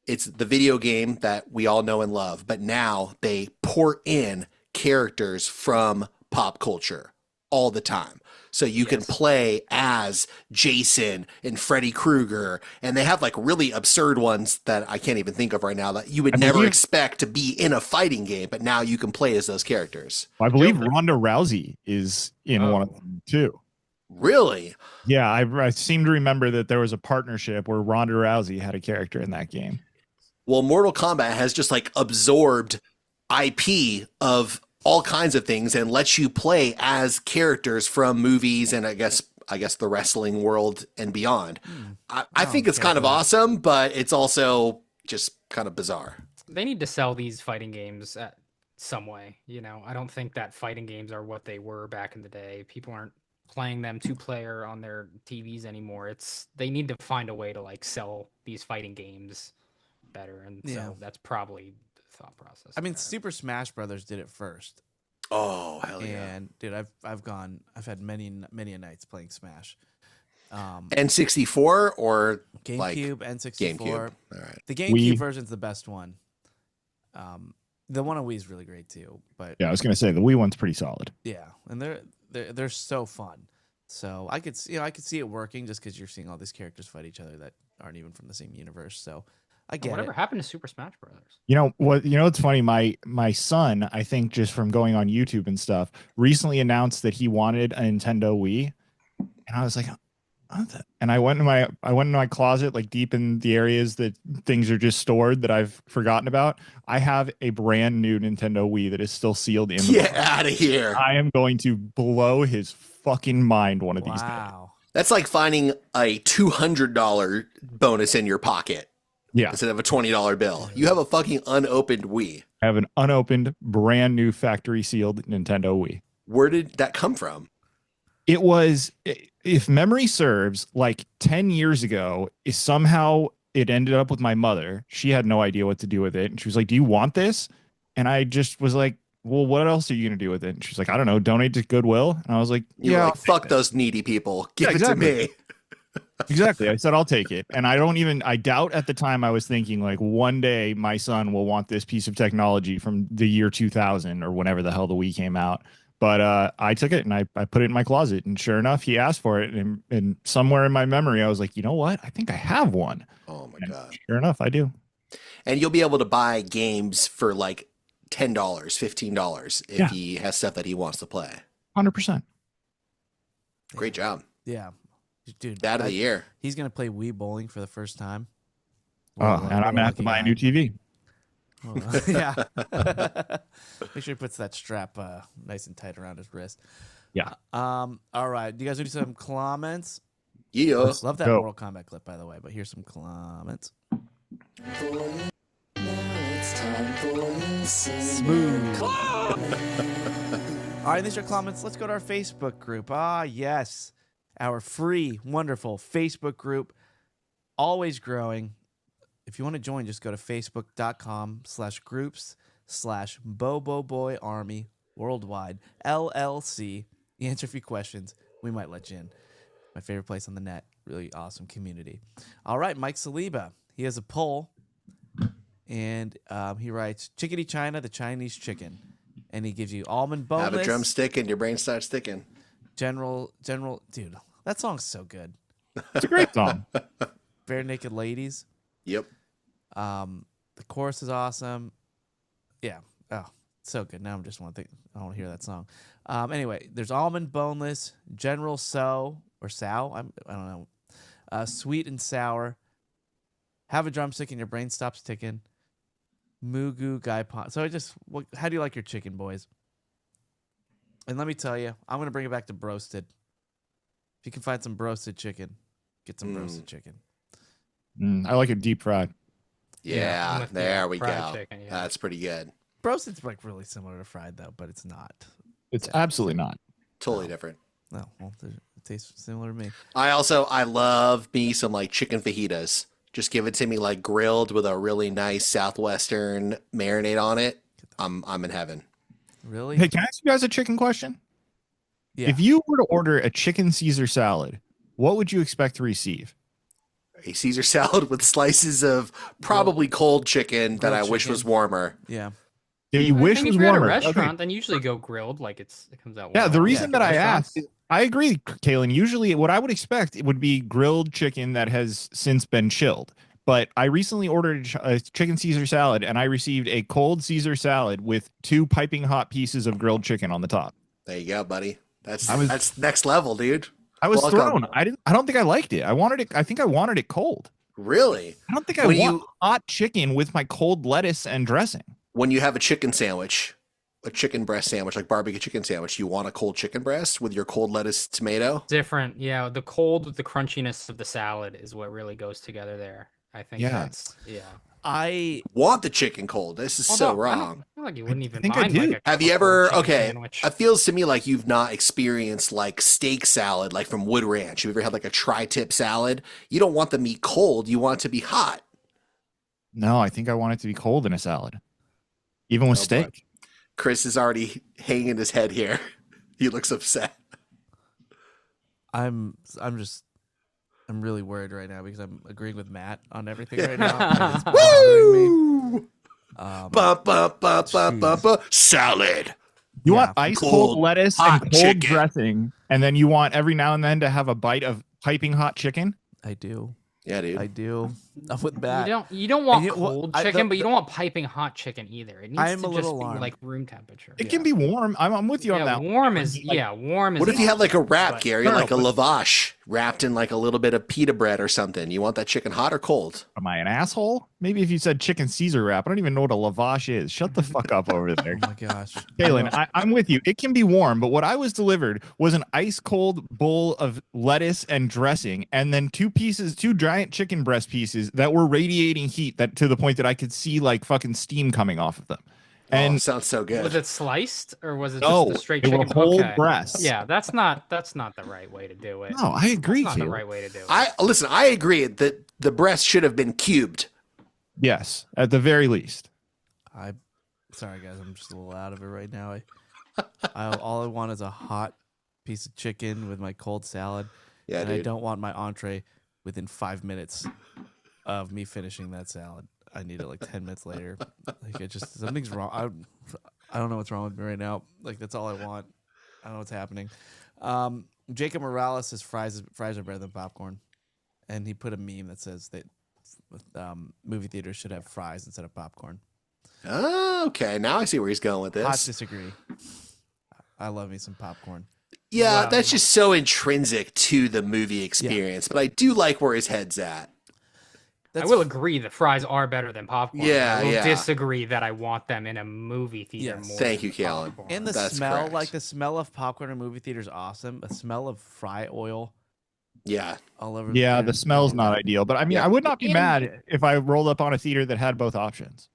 it's the video game that we all know and love, but now they port in characters from pop culture all the time? So you can play as Jason and Freddy Krueger, and they have like really absurd ones that I can't even think of right now that you would never expect to be in a fighting game, but now you can play as those characters. I believe Ronda Rousey is in one of them too. Really? Yeah, I seem to remember that there was a partnership where Ronda Rousey had a character in that game. Well, Mortal Kombat has just like absorbed IP of all kinds of things and lets you play as characters from movies and I guess the wrestling world and beyond. I think it's kind of awesome, but it's also just kind of bizarre. They need to sell these fighting games at some way. You know, I don't think that fighting games are what they were back in the day. People aren't playing them 2-player on their TVs anymore. They need to find a way to like sell these fighting games better, and so that's probably the thought process. I mean, Super Smash Brothers did it first. Oh, hell yeah. And dude, I've had many a nights playing Smash. N64 or GameCube, like N64. GameCube. All right. The GameCube version's the best one. The one on Wii is really great too, but Yeah, I was gonna say the Wii one's pretty solid. yeah, and they're so fun. So I could see it working just because you're seeing all these characters fight each other that aren't even from the same universe. So I get Whatever it. happened to Super Smash Brothers? You know what? You know it's funny. My son, I think, just from going on YouTube and stuff, recently announced that he wanted a Nintendo Wii, and I was like, what the? And I went in my closet, like deep in the areas that things are just stored that I've forgotten about. I have a brand new Nintendo Wii that is still sealed in. Get out of here! I am going to blow his fucking mind one of these days. Wow. That's like finding a $200 bonus in your pocket. Yeah. Instead of a $20 bill. You have a fucking unopened Wii. I have an unopened, brand new factory sealed Nintendo Wii. Where did that come from? It was, if memory serves, like 10 years ago, somehow it ended up with my mother. She had no idea what to do with it. And she was like, do you want this? And I just was like, well, what else are you going to do with it? And she's like, I don't know, donate to Goodwill. And I was like, You're yeah. like, fuck those needy people. Give it to me. Exactly. I said, I'll take it. And I doubt at the time I was thinking like one day my son will want this piece of technology from the year 2000 or whenever the hell the Wii came out. But I took it and I put it in my closet. And sure enough, he asked for it. And somewhere in my memory, I was like, you know what? I think I have one. Oh my God. Sure enough, I do. And you'll be able to buy games for like $10, $15 if he has stuff that he wants to play. 100%. Great job. Yeah. Dude, That of the year. He's gonna play Wii bowling for the first time. Oh, and I'm gonna have to buy a new TV. Oh, yeah. Make sure he puts that strap nice and tight around his wrist. Yeah. All right. Do you guys want to do some comments? Yeah. Love that go. Mortal Kombat clip, by the way. But here's some comments. Smooth. All right, these are comments. Let's go to our Facebook group. Ah, yes. our free, wonderful Facebook group, always growing. If you want to join, just go to facebook.com/groups/BoboBoyArmy Worldwide LLC. You answer a few questions, we might let you in. My favorite place on the net. Really awesome community. All right, Mike Saliba. He has a poll, and he writes, Chickadee China, the Chinese chicken. And he gives you almond boneless. Have a drumstick and your brain starts sticking. General, dude, that song's so good. It's a great song. Bare Naked Ladies. Yep. The chorus is awesome. Yeah. Oh, so good. Now I'm just want to think. I want to hear that song. Anyway, there's almond boneless, General So or Sow. I don't know. Sweet and sour. Have a drumstick and your brain stops ticking. Mugu Guy Pond. So how do you like your chicken, boys? And let me tell you, I'm gonna bring it back to broasted. If you can find some broasted chicken, get some broasted chicken. I like it deep fried. Yeah, there we fried go. chicken, yeah. That's pretty good. Broasted's like really similar to fried though, but it's not. It's absolutely not. Totally different. No, well, it tastes similar to me. I love me some like chicken fajitas. Just give it to me like grilled with a really nice Southwestern marinade on it. I'm in heaven. Really? Hey, can I ask you guys a chicken question? Yeah. If you were to order a chicken Caesar salad, what would you expect to receive? A Caesar salad with slices of probably cold chicken that I Grilled wish chicken. was warmer. Yeah. That you wish think was if you're warmer. at a restaurant, Okay. then you usually go grilled, like it comes out. Yeah, well. the reason that I restaurants- asked, I agree, Kaylin. Usually, what I would expect would be grilled chicken that has since been chilled. But I recently ordered a chicken Caesar salad, and I received a cold Caesar salad with 2 piping hot pieces of grilled chicken on the top. There you go, buddy. That's I was- that's next level, dude. I was Welcome. thrown. I don't think I liked it. I think I wanted it cold. Really? I don't think I When want you- hot chicken with my cold lettuce and dressing. When you have a chicken sandwich, a chicken breast sandwich, like barbecue chicken sandwich, you want a cold chicken breast with your cold lettuce, tomato? different. Yeah, the cold with the crunchiness of the salad is what really goes together there. I think Yeah. that's I Want the chicken cold. This is so Although, I wrong. feel like you wouldn't even think I mind do. like a Have you cold ever, chicken okay, sandwich. it feels to me like you've not experienced like steak salad, like from Wood Ranch. You ever had like a tri-tip salad? You don't want the meat cold. You want it to be hot. No, I think I want it to be cold in a salad, even with Oh, boy. steak. Chris is already hanging his head here. He looks upset. I'm really worried right now because I'm agreeing with Matt on everything right now. and it's bothering me. Woo! Um, Ba, ba, ba, ba, ba, ba. Salad. You Yeah, want ice cold, cold lettuce hot and cold chicken. dressing, and then you want every now and then to have a bite of piping hot chicken. I do. Yeah, dude. I do. I'm with Matt. You don't want And you- well, cold I- chicken, the- but you don't want piping hot chicken either. It needs I am to a just little be alarmed. like room temperature. It can be warm. I'm with you on Yeah, that. warm is Like, warm is. What if you had like a awesome, wrap, but- Gary, No, no, like a but- lavash wrapped in like a little bit of pita bread or something? You want that chicken hot or cold? Am I an asshole? Maybe if you said chicken Caesar wrap, I don't even know what a lavash is. Shut the fuck up over there. Oh my gosh. Kaylin, I'm with you. It can be warm, but what I was delivered was an ice cold bowl of lettuce and dressing, and then 2 giant chicken breast pieces that were radiating heat that to the point that I could see like fucking steam coming off of them. And And sounds so good. Was it sliced or was it no, just the straight they chicken? were whole Okay. breasts. Yeah, that's not the right way to do it. No, I agree, That's not the Caleb. right way to do it. I agree that the breast should have been cubed. Yes, at the very least. Sorry guys, I'm just a little out of it right now. All I want is a hot piece of chicken with my cold salad, Yeah, and I dude. don't want my entree within 5 minutes of me finishing that salad. I need it like 10 minutes later. Like it just something's wrong. I don't know what's wrong with me right now. Like that's all I want. I don't know what's happening. Jacob Morales says fries are better than popcorn, and he put a meme that says that movie theaters should have fries instead of popcorn. Oh, okay. Now I see where he's going with Hot this. disagree. I love me some popcorn. Yeah, Wow. that's just so intrinsic to the movie experience. But I do like where his head's at. I will agree that fries are better than popcorn. Yeah, I will yeah. disagree that I want them in a movie theater Yes. more. Thank you, than Callan. popcorn. And the That's smell, correct. like the smell of popcorn in movie theaters, awesome. The smell of fry oil Yeah. all over. Yeah, there. the smell's not ideal, but I mean, Yeah. I would not be And- mad if I rolled up on a theater that had both options.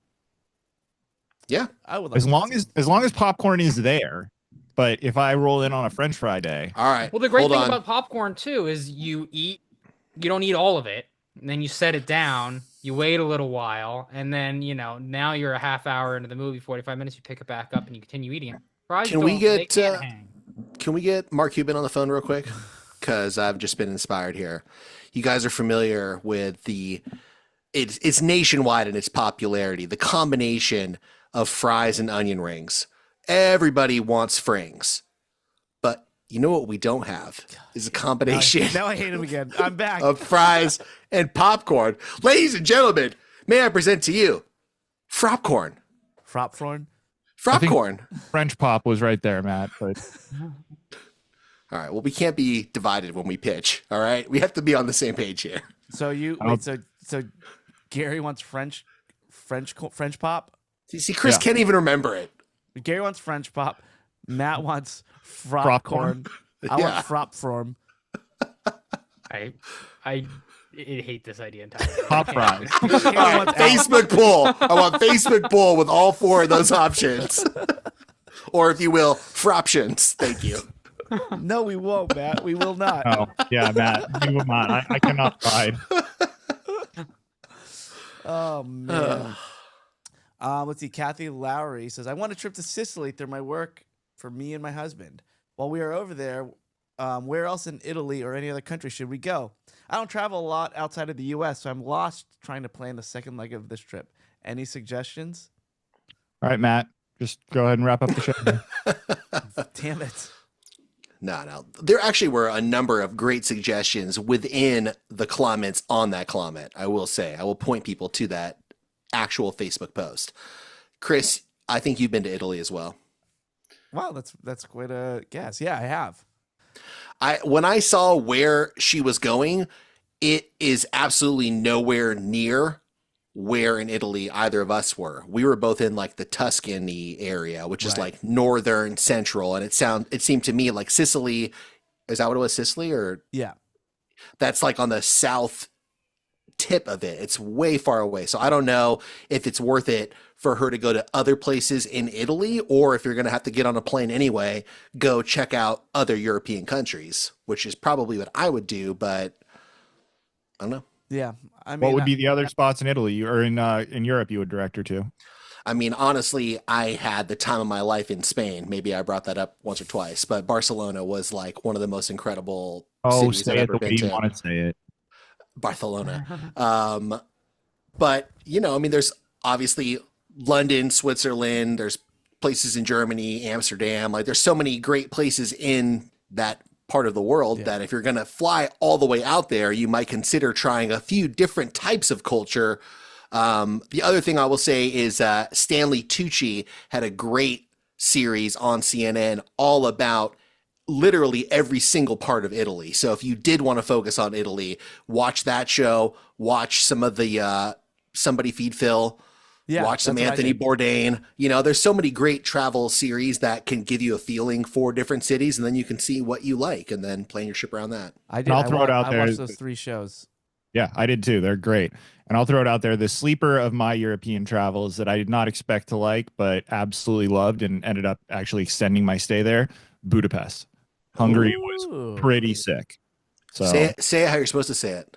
Yeah. I would like As that long too. as popcorn is there, But if I roll in on a French fry day, All right. Well, the great hold thing on. about popcorn too is you don't eat all of it, and then you set it down, you wait a little while, and then now you're a half hour into the movie, 45 minutes, you pick it back up and you continue eating it. Fries Can we they get can't hang. Can we get Mark Cuban on the phone real quick? Because I've just been inspired here. You guys are familiar with it's nationwide in its popularity. The combination of fries and onion rings. Everybody wants frings. But you know what we don't have is a combination Now I hate him again. I'm back. of fries and popcorn. Ladies and gentlemen, may I present to you Fropcorn. Fropcorn. Fropcorn. French pop was right there, Matt. But All right. Well, we can't be divided when we pitch. All right. We have to be on the same page here. So so Gary wants French pop. See, Chris Yeah. can't even remember it. Gary wants French pop. Matt wants Fropcorn. Fropcorn. I Yeah. want Fropform. I hate this idea entirely. pop fries. All right, Facebook poll. I want Facebook poll with all four of those options. Or if you will, froptions. Thank you. No, we won't, Matt. We will not. Oh, yeah, Matt. You will not. I cannot ride. Oh man. Let's see. Kathy Lowry says, "I want a trip to Sicily through my work for me and my husband. While we are over there, where else in Italy or any other country should we go? I don't travel a lot outside of the U.S., so I'm lost trying to plan the second leg of this trip. Any suggestions?" All right, Matt. Just go ahead and wrap up the show. Damn it. No. There actually were a number of great suggestions within the comments on that comment. I will say, I will point people to that actual Facebook post. Chris, I think you've been to Italy as well. Wow, that's quite a guess. Yeah, I have. When I saw where she was going, it is absolutely nowhere near where in Italy either of us were. We were both in like the Tuscany area, which is Right. like northern central, and it seemed to me like Sicily. Is that what it was, Sicily? Or Yeah. that's like on the south tip of it. It's way far away. So I don't know if it's worth it for her to go to other places in Italy, or if you're going to have to get on a plane anyway, go check out other European countries, which is probably what I would do, but I don't know. Yeah. I mean, What would be the other spots in Italy or in Europe you would direct her to? I mean, honestly, I had the time of my life in Spain. Maybe I brought that up once or twice, but Barcelona was like one of the most incredible Oh, cities say I've it ever the been way you to. want to say it. Barcelona. But I mean, there's obviously London, Switzerland, there's places in Germany, Amsterdam. Like there's so many great places in that part of the world that if you're going to fly all the way out there, you might consider trying a few different types of culture. The other thing I will say is Stanley Tucci had a great series on CNN all about literally every single part of Italy. So if you did want to focus on Italy, watch that show, watch some of the Somebody Feed Phil, Yeah, watch some that's what I Anthony did. Bourdain. There's so many great travel series that can give you a feeling for different cities, and then you can see what you like and then plan your trip around that. I did. I'll throw it out I there. watched those 3 shows. Yeah, I did too. They're great. And I'll throw it out there. The sleeper of my European travels that I did not expect to like, but absolutely loved and ended up actually extending my stay there, Budapest. Hungary was Ooh. pretty sick. So Say it how you're supposed to say it.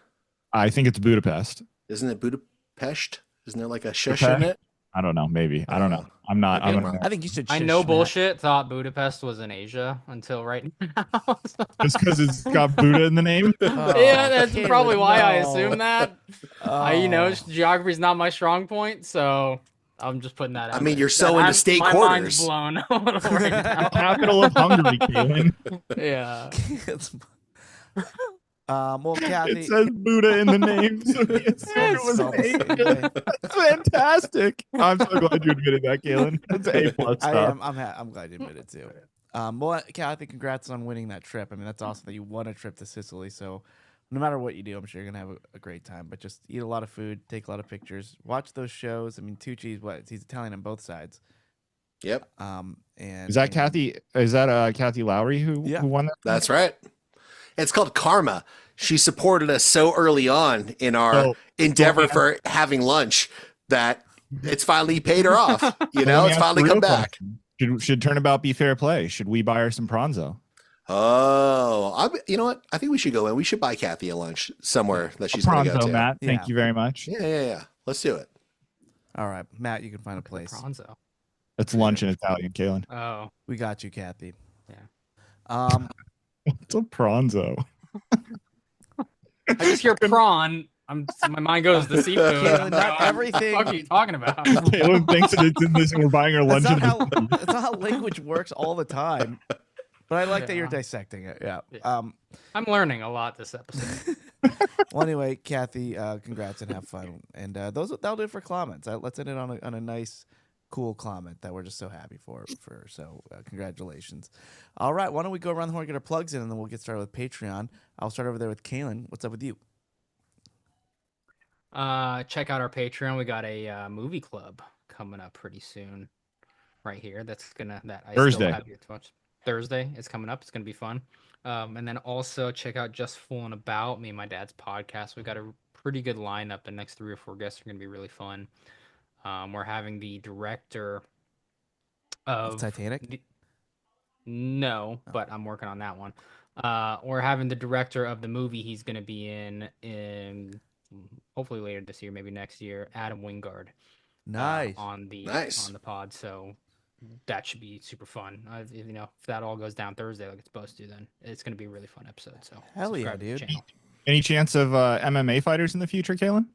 I think it's Budapest. Isn't it Budapest? Isn't there like a shush Budapest? in it? I don't know. Maybe. I don't know. I'm not. Maybe I'm I'm gonna, wrong. I think you should. I shush know Matt. bullshit. Thought Budapest was in Asia until right now. just because it's got Buddha in the name. Oh, Yeah, that's Caleb, probably why I no. assume that. Oh. Geography's not my strong point, so I'm just putting that out. I mean, there. you're so That into I'm- state my quarters. mind's blown a little right now. Capital of Hungary, Kaylin. Yeah. It's- well, Kathy. It says Buddha in the name, so he assumed it was all the same Asia. way. That's fantastic. I'm so glad you admitted that, Kaylin. That's A+ I stuff. am. I'm glad you admitted too. Well, Kathy, congrats on winning that trip. I mean, that's awesome that you won a trip to Sicily. So, no matter what you do, I'm sure you're gonna have a great time. But just eat a lot of food, take a lot of pictures, watch those shows. I mean, Tucci's he's Italian on both sides. Yep, And Is that Kathy? Is that Kathy Lowry who won that? that's right. It's called karma. She supported us so early on in our So- endeavor for having lunch that it's finally paid her off. Let me It's ask finally a come real back. question. Should turnabout be fair play? Should we buy her some pronzo? Oh, you know what? I think we should go in. We should buy Kathy a lunch somewhere that she's going to go Pronzo, to. Matt. Thank Yeah. you very much. Yeah. Let's do it. All right, Matt, you can find a place. Pronzo. That's lunch in Italian, Kalen. Oh, We got you, Kathy. yeah. It's a pronzo. I just hear prawn. My mind goes to seafood. Kalen, not everything- What the fuck are you talking about? Kalen thinks that it's in this and we're buying her lunch. That's not, in how, that's not how language works all the time. But I like that you're Yeah. dissecting it. Yeah. Yeah. I'm learning a lot this episode. Well, anyway, Kathy, congrats and have fun. And that'll do it for comments. Let's end it on a nice, cool comment that we're just so happy for. So congratulations. All right, why don't we go around the horn and get our plugs in, and then we'll get started with Patreon. I'll start over there with Kalen. What's up with you? Check out our Patreon. We got a movie club coming up pretty soon, right here. Thursday. Still have your touch. Thursday. It's coming up. It's gonna be fun. And then also check out Just Fooling About, me and my dad's podcast. We got a pretty good lineup. The next 3 or 4 guests are gonna be really fun. We're having the director of Titanic? No, but I'm working on that one. We're having the director of the movie he's gonna be in hopefully later this year, maybe next year, Adam Wingard. Nice. On the Nice. on the pod, so that should be super fun. If that all goes down Thursday like it's supposed to, then it's going to be a really fun episode. So Hell yeah, subscribe to the dude. channel. Any chance of MMA fighters in the future, Kalen?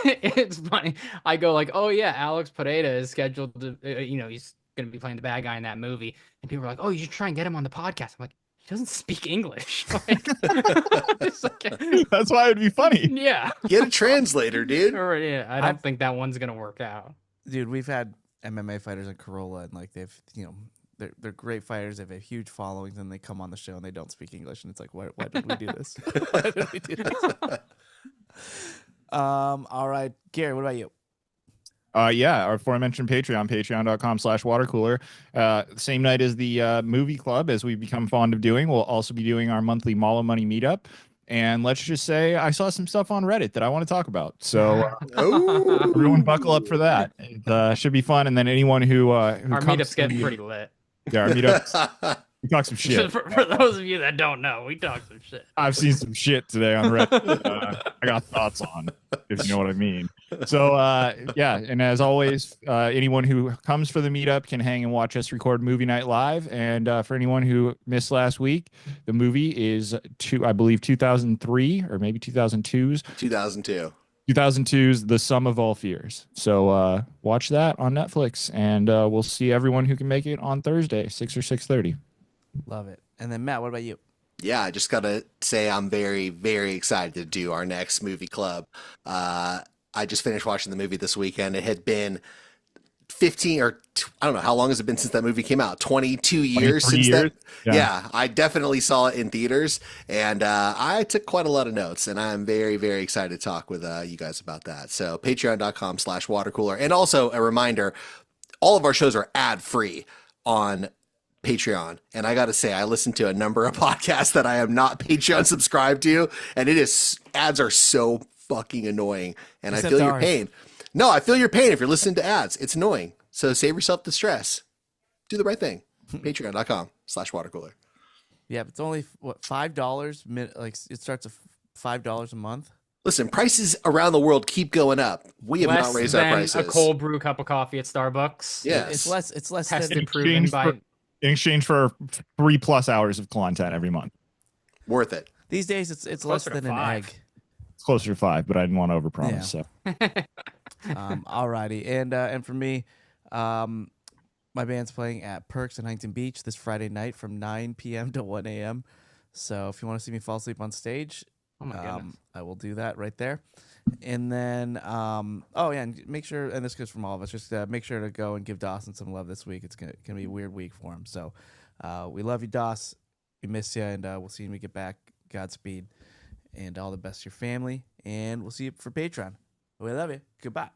It's funny. I go like, oh yeah, Alex Pineda is scheduled to, he's going to be playing the bad guy in that movie, and people are like, oh, you should try and get him on the podcast. I'm like, he doesn't speak English. It's like, That's why it'd be funny. yeah. Get a translator, dude. Or, yeah, I don't think that one's going to work out. Dude, we've had MMA fighters in Corolla, and like they've, they're great fighters. They have huge followings, and they come on the show and they don't speak English, and it's like, why did we do this? Why did we do this? All right, Gary, what about you? Yeah, our aforementioned Patreon, patreon.com/watercooler. Same night as the movie club, as we become fond of doing. We'll also be doing our monthly Mala Money meetup. And let's just say I saw some stuff on Reddit that I want to talk about. So everyone buckle up for that. It should be fun. And then anyone who Our comes meetup's to getting the- pretty lit. Yeah, our meetups. We talk some shit. For those of you that don't know, we talk some shit. I've seen some shit today on Reddit. I got thoughts on, if you know what I mean. So, yeah, and as always, anyone who comes for the meetup can hang and watch us record movie night live. And for anyone who missed last week, the movie is, I believe, 2003 or maybe 2002's. 2002. 2002's The Sum of All Fears. So watch that on Netflix, and we'll see everyone who can make it on Thursday, 6 or 6:30. Love it. And then Matt, what about you? Yeah, I just gotta say I'm very, very excited to do our next movie club. I just finished watching the movie this weekend. It had been 15 or I don't know, how long has it been since that movie came out? 22 years 23 since years? that. Yeah. Yeah, I definitely saw it in theaters, and I took quite a lot of notes, and I'm very, very excited to talk with you guys about that. So patreon.com/watercooler. And also a reminder, all of our shows are ad-free on Patreon. And I got to say, I listen to a number of podcasts that I am not Patreon subscribed to, and ads are so fucking annoying. And Except I feel your ours. pain. No, I feel your pain if you're listening to ads. It's annoying. So save yourself the stress. Do the right thing. Patreon.com/watercooler. Yeah, it's only what $5. Like it starts at $5 a month. Listen, prices around the world keep going up. We have Less not raised our than prices. a cold brew cup of coffee at Starbucks. Yes. It's less than Tested, proven by. In exchange for 3+ hours of content every month. Worth it. these days. It's less closer to than an 5. egg. It's closer to 5, but I didn't want to overpromise. So Alrighty, and for me, my band's playing at Perks in Huntington Beach this Friday night from 9 p.m. to 1 a.m. So if you want to see me fall asleep on stage, Oh my goodness. I will do that right there. And then, oh yeah, and make sure, and this goes from all of us, just make sure to go and give Dawson some love this week. It's gonna be a weird week for him. So we love you, Doss. We miss you, and we'll see you when we get back. Godspeed, and all the best to your family. And we'll see you for Patreon. We love you. Goodbye.